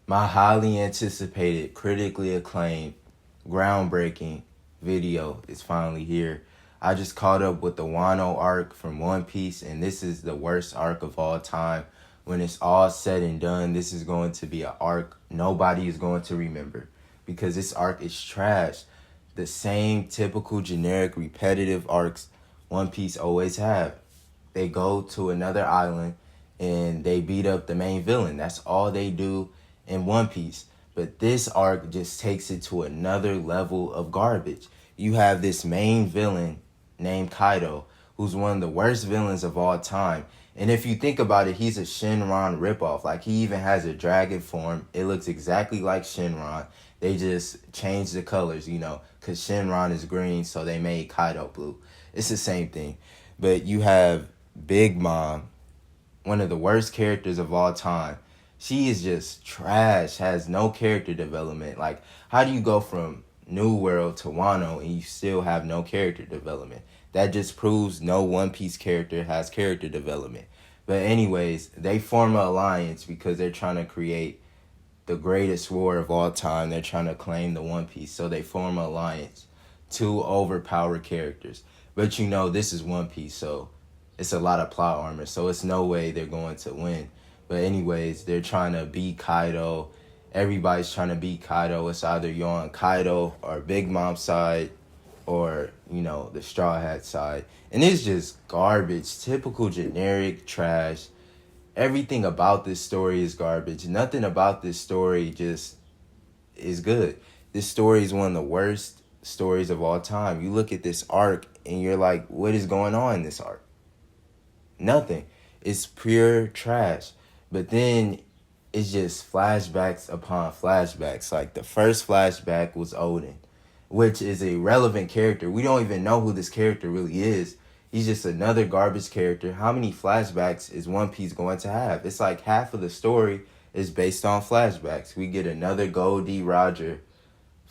My highly anticipated, critically acclaimed, groundbreaking video is finally here. I just caught up with the Wano arc from One Piece, and this is the worst arc of all time. When it's all said and done, this is going to be an arc nobody is going to remember because this arc is trash. The same typical, generic, repetitive arcs One Piece always have. They go to another island and they beat up the main villain. That's all they do in One Piece. But this arc just takes it to another level of garbage. You have this main villain named Kaido, who's one of the worst villains of all time. And if you think about it, he's a Shinron ripoff. Like, he even has a dragon form. It looks exactly like Shinron. They just changed the colors, because Shinron is green, so they made Kaido blue. It's the same thing. But you have Big Mom, one of the worst characters of all time. She is just trash, has no character development. Like, how do you go from New World to Wano and you still have no character development? That just proves no One Piece character has character development. But anyways, they form an alliance because they're trying to create the greatest war of all time. They're trying to claim the One Piece. So they form an alliance. Two overpowered characters. But this is One Piece, so it's a lot of plot armor. So it's no way they're going to win. But anyways, they're trying to beat Kaido. Everybody's trying to beat Kaido. It's either you're on Kaido or Big Mom's side or, the Straw Hat side. And it's just garbage. Typical generic trash. Everything about this story is garbage. Nothing about this story just is good. This story is one of the worst stories of all time. You look at this arc and you're like, what is going on in this arc? Nothing. It's pure trash. But then it's just flashbacks upon flashbacks. Like, the first flashback was Odin, which is a relevant character. We don't even know who this character really is. He's just another garbage character. How many flashbacks is One Piece going to have? It's like half of the story is based on flashbacks. We get another Goldie Roger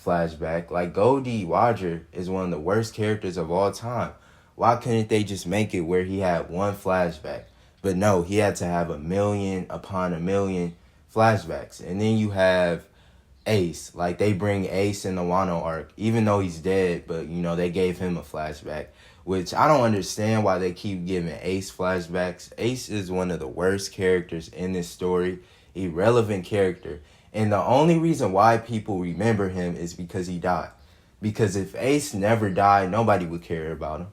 flashback. Like, Goldie Roger is one of the worst characters of all time. Why couldn't they just make it where he had one flashback? But no, he had to have a million upon a million flashbacks. And then you have Ace. Like, they bring Ace in the Wano arc, even though he's dead, but, they gave him a flashback, which I don't understand why they keep giving Ace flashbacks. Ace is one of the worst characters in this story, irrelevant character. And the only reason why people remember him is because he died. Because if Ace never died, nobody would care about him.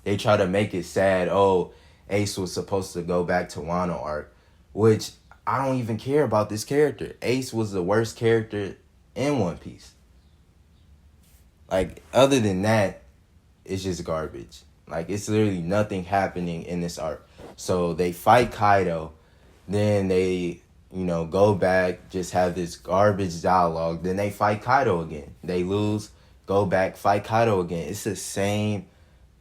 They try to make it sad, oh, Ace was supposed to go back to Wano arc, which I don't even care about this character. Ace was the worst character in One Piece. Like, other than that, it's just garbage. Like, it's literally nothing happening in this arc. So they fight Kaido, then they, go back, just have this garbage dialogue, then they fight Kaido again. They lose, go back, fight Kaido again. It's the same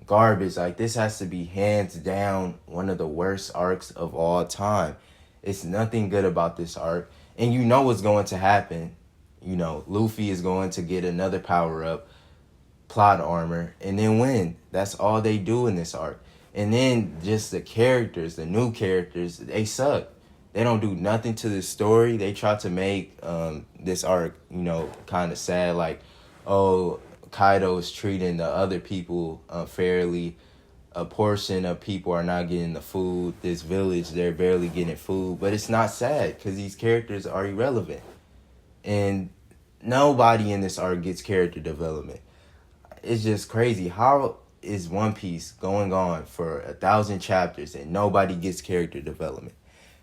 garbage. Like, this has to be hands down one of the worst arcs of all time. It's nothing good about this arc. And you know what's going to happen. Luffy is going to get another power-up, plot armor, and then win. That's all they do in this arc. And then just the characters, the new characters, they suck. They don't do nothing to the story. They try to make this arc, kind of sad. Like, oh, Kaido is treating the other people unfairly. A portion of people are not getting the food. This village, they're barely getting food. But it's not sad because these characters are irrelevant. And nobody in this arc gets character development. It's just crazy. How is One Piece going on for 1,000 chapters and nobody gets character development?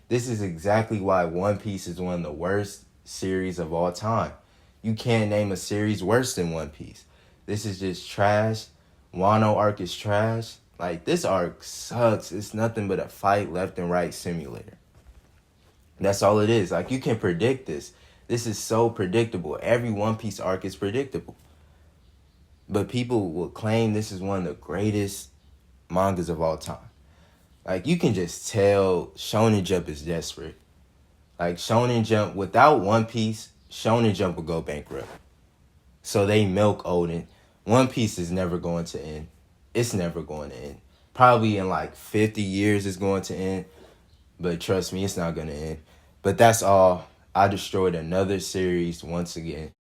This is exactly why One Piece is one of the worst series of all time. You can't name a series worse than One Piece. This is just trash. Wano arc is trash. Like, this arc sucks. It's nothing but a fight left and right simulator. That's all it is. Like, you can predict this. This is so predictable. Every One Piece arc is predictable. But people will claim this is one of the greatest mangas of all time. Like, you can just tell Shonen Jump is desperate. Like, Shonen Jump, without One Piece, Shonen Jump will go bankrupt. So they milk Odin. One Piece is never going to end. It's never going to end. Probably in like 50 years it's going to end. But trust me, it's not going to end. But that's all. I destroyed another series once again.